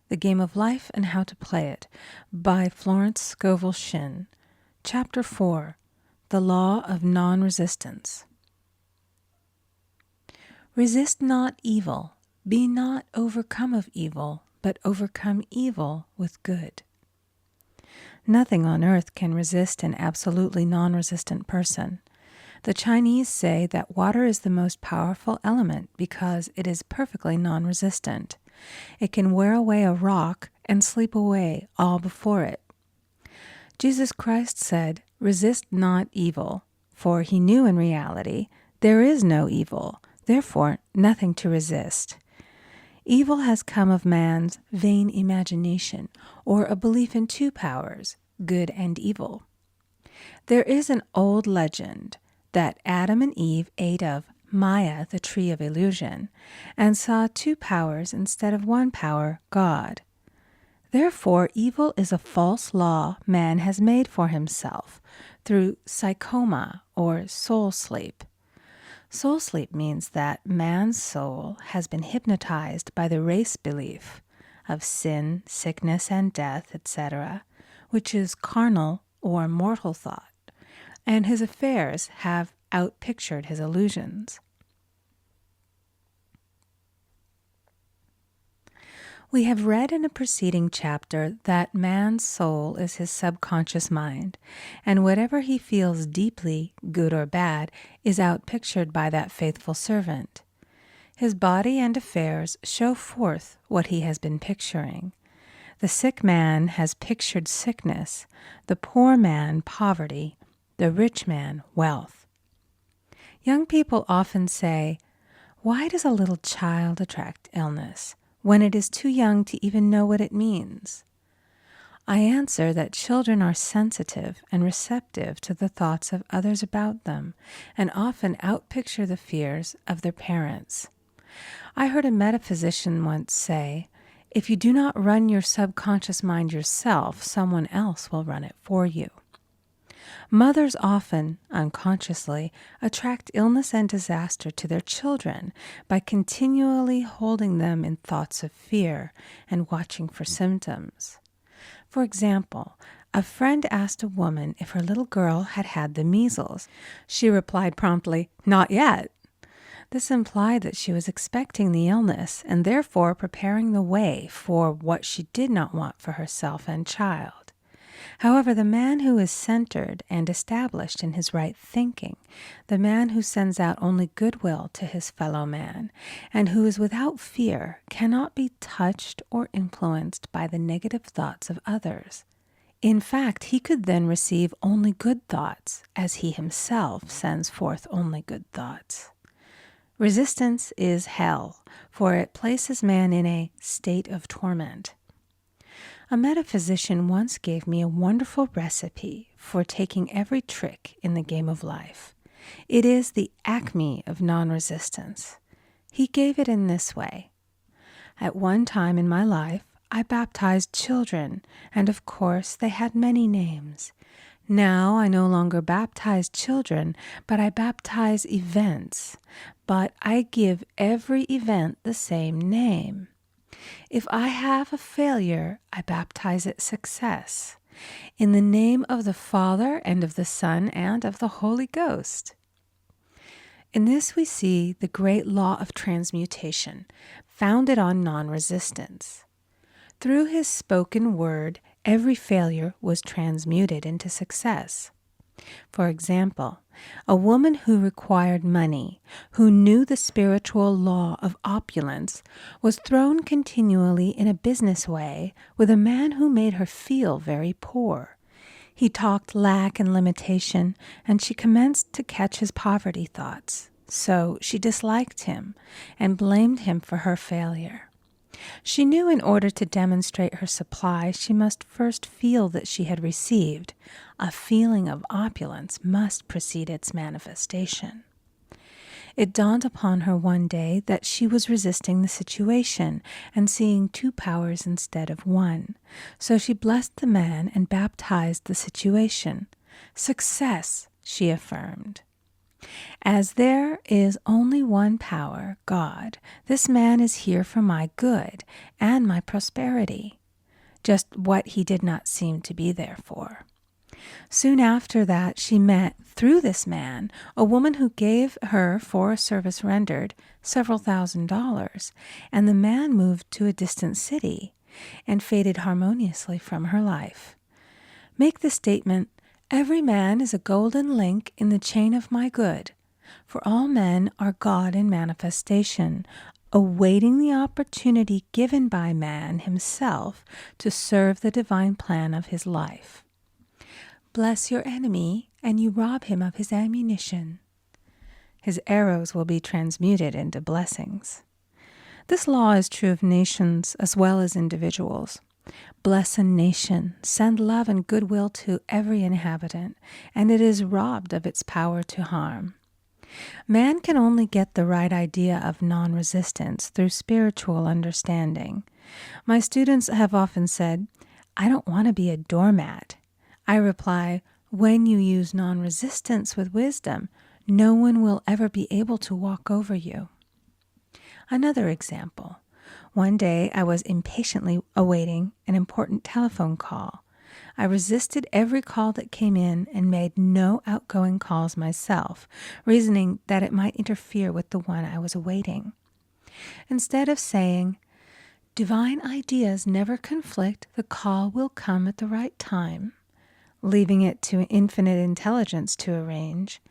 The Game of Life and How to Play It by Florence Scovel Shinn. Chapter 4. The Law of Nonresistance. Resist not evil. Be not overcome of evil, but overcome evil with good. Nothing on earth can resist an absolutely non-resistant person. The Chinese say that water is the most powerful element because it is perfectly non-resistant. It can wear away a rock and sleep away all before it. Jesus Christ said, "Resist not evil," for he knew in reality there is no evil, therefore nothing to resist. Evil has come of man's vain imagination, or a belief in two powers, good and evil. There is an old legend that Adam and Eve ate of Maya, the tree of illusion, and saw two powers instead of one power, God. Therefore, evil is a false law man has made for himself through psychoma or soul sleep. Soul sleep means that man's soul has been hypnotized by the race belief of sin, sickness, and death, etc., which is carnal or mortal thought, and his affairs have outpictured his illusions. We have read in a preceding chapter that man's soul is his subconscious mind, and whatever he feels deeply, good or bad, is outpictured by that faithful servant. His body and affairs show forth what he has been picturing. The sick man has pictured sickness, the poor man poverty, the rich man wealth. Young people often say, "Why does a little child attract illness when it is too young to even know what it means?" I answer that children are sensitive and receptive to the thoughts of others about them and often outpicture the fears of their parents. I heard a metaphysician once say, "If you do not run your subconscious mind yourself, someone else will run it for you." Mothers often, unconsciously, attract illness and disaster to their children by continually holding them in thoughts of fear and watching for symptoms. For example, a friend asked a woman if her little girl had had the measles. She replied promptly, "Not yet." This implied that she was expecting the illness and therefore preparing the way for what she did not want for herself and child. However, the man who is centered and established in his right thinking, the man who sends out only goodwill to his fellow man, and who is without fear, cannot be touched or influenced by the negative thoughts of others. In fact, he could then receive only good thoughts, as he himself sends forth only good thoughts. Resistance is hell, for it places man in a state of torment. A metaphysician once gave me a wonderful recipe for taking every trick in the game of life. It is the acme of non-resistance. He gave it in this way. At one time in my life, I baptized children, and of course they had many names. Now I no longer baptize children, but I baptize events. But I give every event the same name. If I have a failure, I baptize it success, in the name of the Father and of the Son and of the Holy Ghost. In this we see the great law of transmutation, founded on non-resistance. Through his spoken word, every failure was transmuted into success. For example, a woman who required money, who knew the spiritual law of opulence, was thrown continually in a business way with a man who made her feel very poor. He talked lack and limitation, and she commenced to catch his poverty thoughts. So she disliked him and blamed him for her failure. She knew in order to demonstrate her supply, she must first feel that she had received. A feeling of opulence must precede its manifestation. It dawned upon her one day that she was resisting the situation and seeing two powers instead of one. So she blessed the man and baptized the situation. "Success," she affirmed. As there is only one power, God, this man is here for my good and my prosperity, just what he did not seem to be there for. Soon after that, she met, through this man, a woman who gave her, for a service rendered, several $1,000s, and the man moved to a distant city and faded harmoniously from her life. Make the statement, "Every man is a golden link in the chain of my good, for all men are God in manifestation, awaiting the opportunity given by man himself to serve the divine plan of his life. Bless your enemy, and you rob him of his ammunition. His arrows will be transmuted into blessings." This law is true of nations as well as individuals. Bless a nation, send love and goodwill to every inhabitant, and it is robbed of its power to harm. Man can only get the right idea of non-resistance through spiritual understanding. My students have often said, "I don't want to be a doormat." I reply, when you use non-resistance with wisdom, no one will ever be able to walk over you. Another example. One day I was impatiently awaiting an important telephone call. I resisted every call that came in and made no outgoing calls myself, reasoning that it might interfere with the one I was awaiting. Instead of saying, "Divine ideas never conflict, the call will come at the right time," leaving it to infinite intelligence to arrange,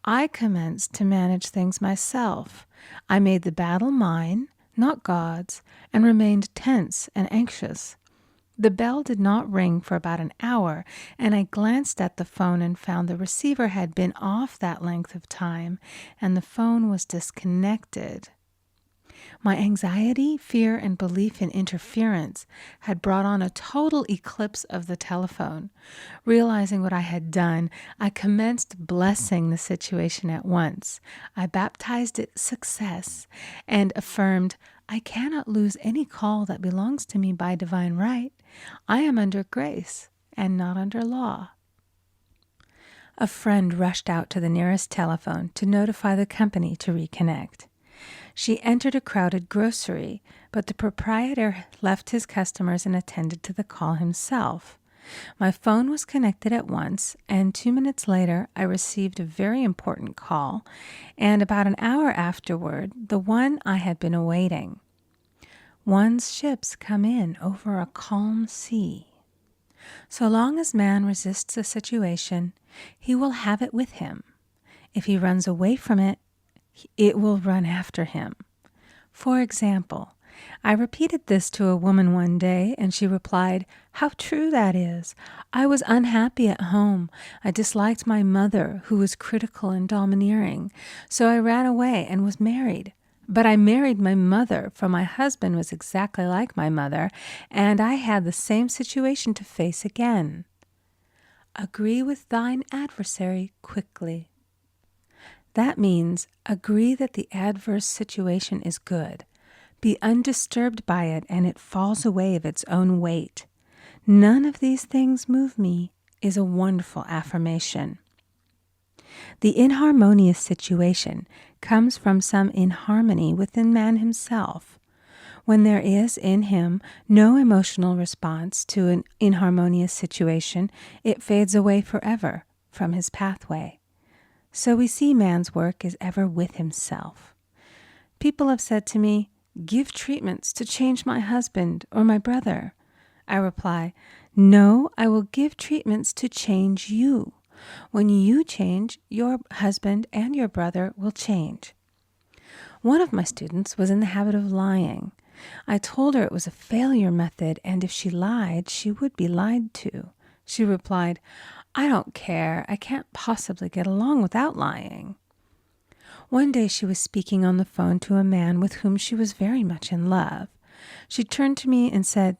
I commenced to manage things myself. I made the battle mine, not God's, and remained tense and anxious. The bell did not ring for about an hour, and I glanced at the phone and found the receiver had been off that length of time, and the phone was disconnected. My anxiety, fear, and belief in interference had brought on a total eclipse of the telephone. Realizing what I had done, I commenced blessing the situation at once. I baptized it success and affirmed, "I cannot lose any call that belongs to me by divine right. I am under grace and not under law." A friend rushed out to the nearest telephone to notify the company to reconnect. She entered a crowded grocery, but the proprietor left his customers and attended to the call himself. My phone was connected at once, and 2 minutes later I received a very important call, and about an hour afterward, the one I had been awaiting. One's ships come in over a calm sea. So long as man resists a situation, he will have it with him. If he runs away from it, it will run after him. For example, I repeated this to a woman one day, and she replied, "How true that is. I was unhappy at home. I disliked my mother, who was critical and domineering. So I ran away and was married. But I married my mother, for my husband was exactly like my mother, and I had the same situation to face again." Agree with thine adversary quickly. That means agree that the adverse situation is good. Be undisturbed by it, and it falls away of its own weight. "None of these things move me" is a wonderful affirmation. The inharmonious situation comes from some inharmony within man himself. When there is in him no emotional response to an inharmonious situation, it fades away forever from his pathway. So we see man's work is ever with himself. People have said to me, "Give treatments to change my husband or my brother." I reply, "No, I will give treatments to change you. When you change, your husband and your brother will change." One of my students was in the habit of lying. I told her it was a failure method, and if she lied, she would be lied to. She replied, "I don't care. I can't possibly get along without lying." One day she was speaking on the phone to a man with whom she was very much in love. She turned to me and said,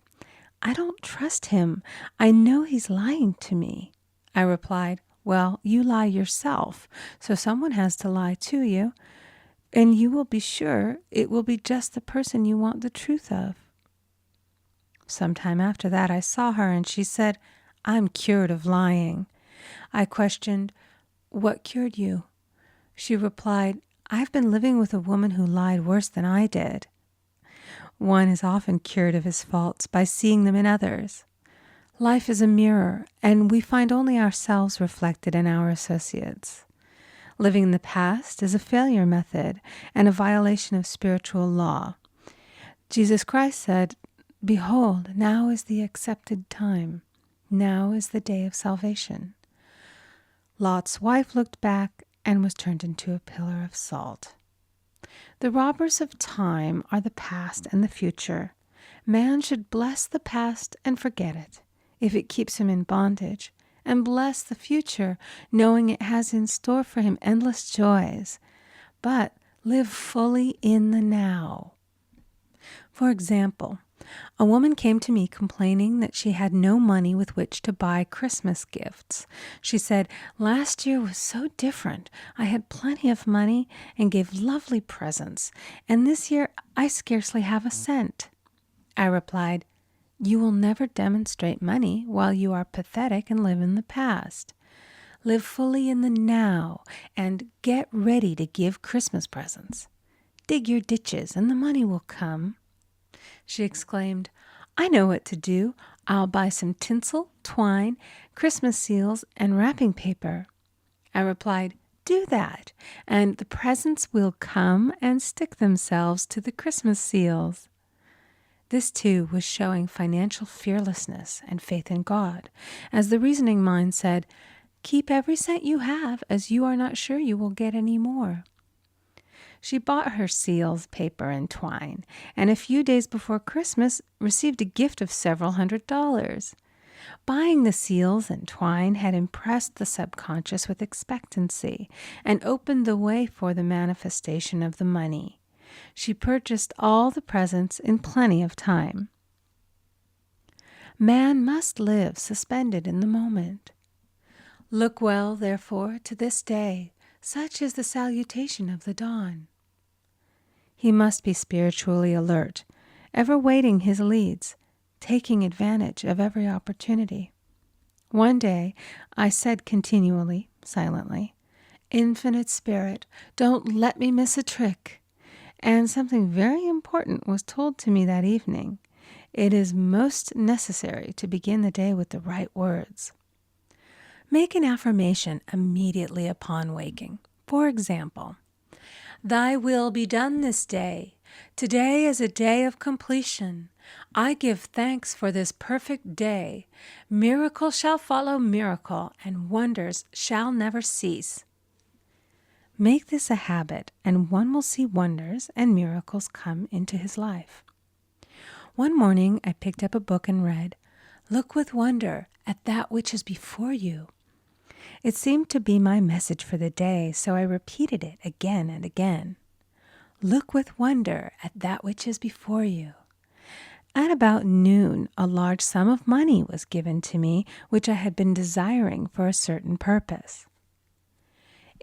"I don't trust him. I know he's lying to me." I replied, "Well, you lie yourself, so someone has to lie to you, and you will be sure it will be just the person you want the truth of." Sometime after that I saw her, and she said, "I'm cured of lying." I questioned, "What cured you?" She replied, "I've been living with a woman who lied worse than I did." One is often cured of his faults by seeing them in others. Life is a mirror, and we find only ourselves reflected in our associates. Living in the past is a failure method and a violation of spiritual law. Jesus Christ said, "Behold, now is the accepted time. Now is the day of salvation." Lot's wife looked back and was turned into a pillar of salt. The robbers of time are the past and the future. Man should bless the past and forget it, if it keeps him in bondage, and bless the future, knowing it has in store for him endless joys, but live fully in the now. For example, a woman came to me complaining that she had no money with which to buy Christmas gifts. She said, "Last year was so different. I had plenty of money and gave lovely presents, and this year I scarcely have a cent." I replied, "You will never demonstrate money while you are pathetic and live in the past. Live fully in the now and get ready to give Christmas presents. Dig your ditches and the money will come." She exclaimed, "I know what to do. I'll buy some tinsel, twine, Christmas seals, and wrapping paper." I replied, "Do that, and the presents will come and stick themselves to the Christmas seals." This, too, was showing financial fearlessness and faith in God, as the reasoning mind said, "Keep every cent you have, as you are not sure you will get any more." She bought her seals, paper, and twine, and a few days before Christmas received a gift of several $100s. Buying the seals and twine had impressed the subconscious with expectancy and opened the way for the manifestation of the money. She purchased all the presents in plenty of time. Man must live suspended in the moment. Look well, therefore, to this day. Such is the salutation of the dawn. He must be spiritually alert, ever waiting his leads, taking advantage of every opportunity. One day I said continually, silently, "Infinite Spirit, don't let me miss a trick." And something very important was told to me that evening. It is most necessary to begin the day with the right words. Make an affirmation immediately upon waking. For example, "Thy will be done this day. Today is a day of completion. I give thanks for this perfect day. Miracle shall follow miracle, and wonders shall never cease." Make this a habit, and one will see wonders and miracles come into his life. One morning I picked up a book and read, "Look with wonder at that which is before you." It seemed to be my message for the day, so I repeated it again and again. Look with wonder at that which is before you. At about noon, a large sum of money was given to me, which I had been desiring for a certain purpose.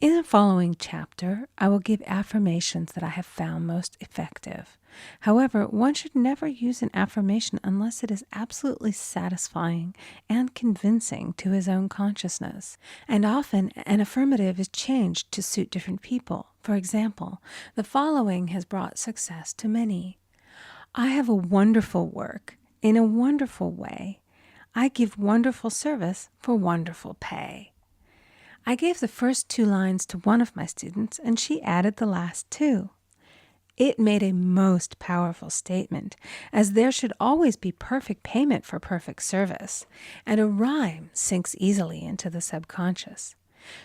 In the following chapter, I will give affirmations that I have found most effective. However, one should never use an affirmation unless it is absolutely satisfying and convincing to his own consciousness. And often, an affirmative is changed to suit different people. For example, the following has brought success to many. "I have a wonderful work in a wonderful way. I give wonderful service for wonderful pay." I gave the first 2 lines to one of my students, and she added the last 2. It made a most powerful statement, as there should always be perfect payment for perfect service, and a rhyme sinks easily into the subconscious.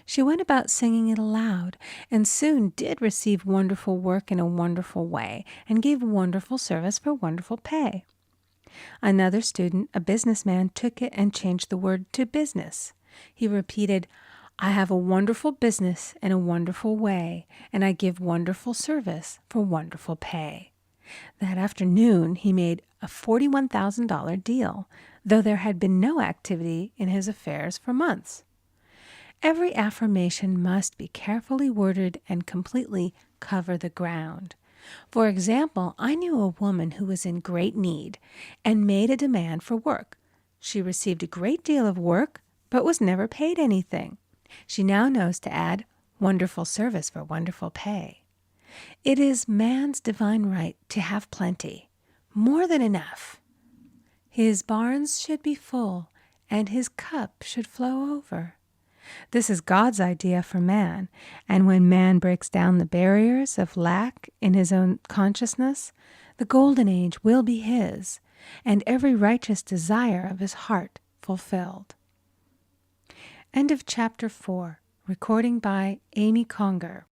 She went about singing it aloud, and soon did receive wonderful work in a wonderful way, and gave wonderful service for wonderful pay. Another student, a businessman, took it and changed the word to business. He repeated, "I have a wonderful business in a wonderful way, and I give wonderful service for wonderful pay." That afternoon, he made a $41,000 deal, though there had been no activity in his affairs for months. Every affirmation must be carefully worded and completely cover the ground. For example, I knew a woman who was in great need and made a demand for work. She received a great deal of work, but was never paid anything. She now knows to add wonderful service for wonderful pay. It is man's divine right to have plenty, more than enough. His barns should be full, and his cup should flow over. This is God's idea for man, and when man breaks down the barriers of lack in his own consciousness, the golden age will be his, and every righteous desire of his heart fulfilled. End of chapter 4. Recording by Amy Conger.